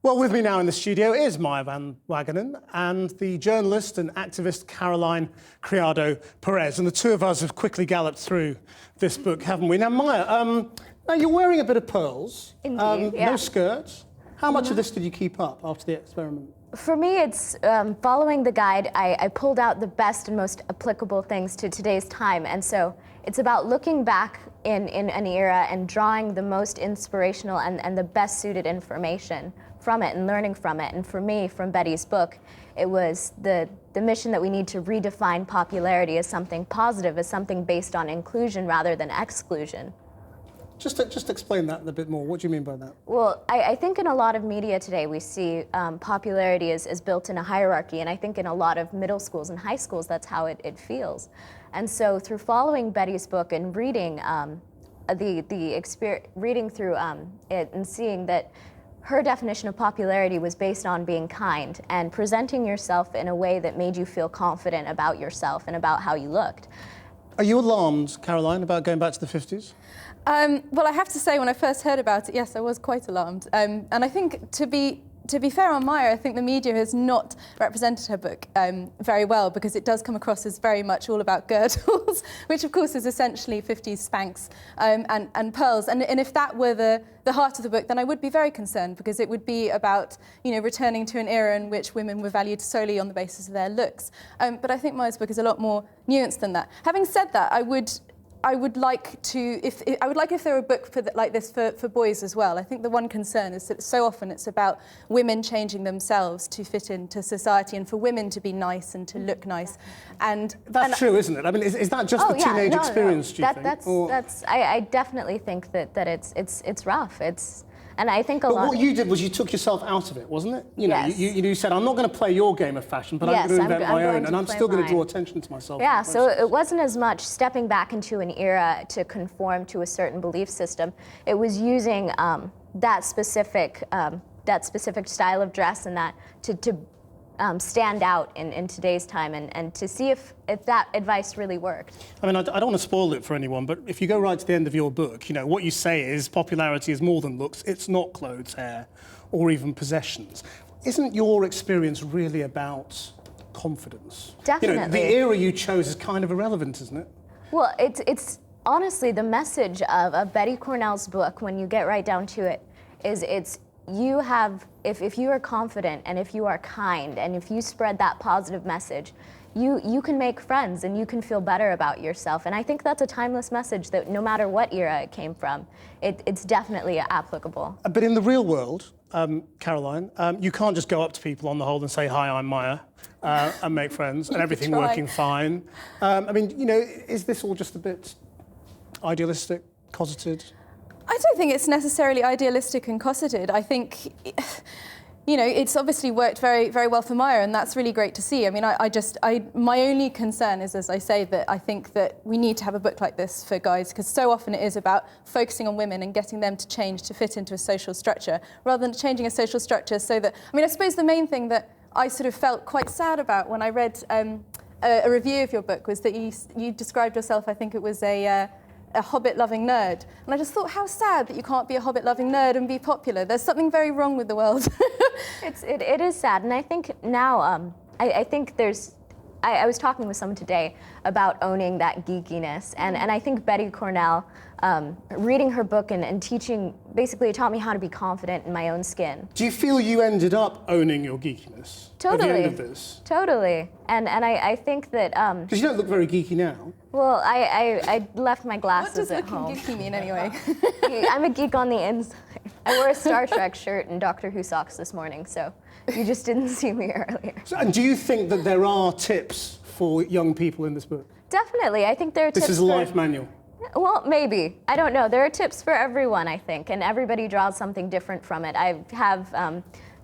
Well, with me now in the studio is Maya van Wagenen and the journalist and activist Caroline Criado-Perez. And the two of us have quickly galloped through this book, haven't we? Now, Maya, now you're wearing a bit of pearls. Indeed, yeah. No skirt. How much of this did you keep up after the experiment? For me, it's following the guide. I pulled out the best and most applicable things to today's time. And so it's about looking back in an era and drawing the most inspirational and the best suited information from it and learning from it. And for me, from Betty's book, it was the mission that we need to redefine popularity as something positive, as something based on inclusion rather than exclusion. Just explain that a bit more. What do you mean by that? Well, I think in a lot of media today we see popularity is built in a hierarchy, and I think in a lot of middle schools and high schools that's how it feels. And so through following Betty's book and reading reading through it and seeing that her definition of popularity was based on being kind and presenting yourself in a way that made you feel confident about yourself and about how you looked. Are you alarmed, Caroline, about going back to the 50s? Well, I have to say, when I first heard about it, yes, I was quite alarmed. And I think, to be fair on Maya, I think the media has not represented her book very well, because it does come across as very much all about girdles, which of course is essentially 50s Spanx and pearls. And if that were the heart of the book, then I would be very concerned, because it would be about, you know, returning to an era in which women were valued solely on the basis of their looks. But I think Maya's book is a lot more nuanced than that. Having said that, I would like if there were a book like this for boys as well. I think the one concern is that so often it's about women changing themselves to fit into society, and for women to be nice and to look nice. And that's true, isn't it? I mean, is that just the teenage experience? Do you think? I definitely think that it's rough. And I think a lot. But what you did was you took yourself out of it, wasn't it? You know, yes. you said, I'm not going to play your game of fashion, but I'm going to invent my own, and I'm still going to draw attention to myself. Yeah, so it wasn't as much stepping back into an era to conform to a certain belief system. It was using that specific style of dress and that to stand out in today's time and to see if that advice really worked. I mean, I don't want to spoil it for anyone, but if you go right to the end of your book, you know, what you say is popularity is more than looks. It's not clothes, hair, or even possessions. Isn't your experience really about confidence? Definitely. You know, the era you chose is kind of irrelevant, isn't it? Well, it's honestly the message of Betty Cornell's book, when you get right down to it, is you have, if you are confident and if you are kind and if you spread that positive message, you can make friends and you can feel better about yourself. And I think that's a timeless message that no matter what era it came from, it's definitely applicable. But in the real world, Caroline, you can't just go up to people on the whole and say, hi, I'm Maya, and make friends, and everything working fine. I mean, you know, is this all just a bit idealistic, cosseted? I don't think it's necessarily idealistic and cosseted. I think, you know, it's obviously worked very, very well for Maya, and that's really great to see. I mean, my only concern is, as I say, that I think that we need to have a book like this for guys, because so often it is about focusing on women and getting them to change to fit into a social structure, rather than changing a social structure so that, I mean, I suppose the main thing that I sort of felt quite sad about when I read a review of your book was that you described yourself, I think it was a Hobbit-loving nerd. And I just thought, how sad that you can't be a Hobbit-loving nerd and be popular. There's something very wrong with the world. It is sad, and I think now, I think there's, I was talking with someone today about owning that geekiness, and I think Betty Cornell, reading her book and teaching, basically it taught me how to be confident in my own skin. Do you feel you ended up owning your geekiness at the end of this? Totally. And I think that... Because you don't look very geeky now. Well, I left my glasses at home. What does looking geeky mean, anyway? I'm a geek on the inside. I wore a Star Trek shirt and Doctor Who socks this morning, so you just didn't see me earlier. And do you think that there are tips for young people in this book? Definitely. I think there are tips. This is a life manual. Well, maybe. I don't know. There are tips for everyone, I think, and everybody draws something different from it.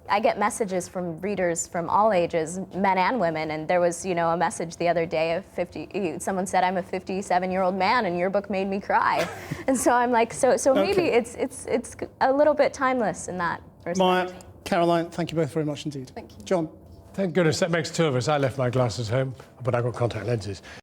I get messages from readers from all ages, men and women, and there was, you know, a message the other day of someone said, I'm a 57-year-old man and your book made me cry. And so I'm like, so maybe it's a little bit timeless in that respect. Maya, Caroline, thank you both very much indeed. Thank you. John. Thank goodness that makes two of us. I left my glasses home, but I got contact lenses.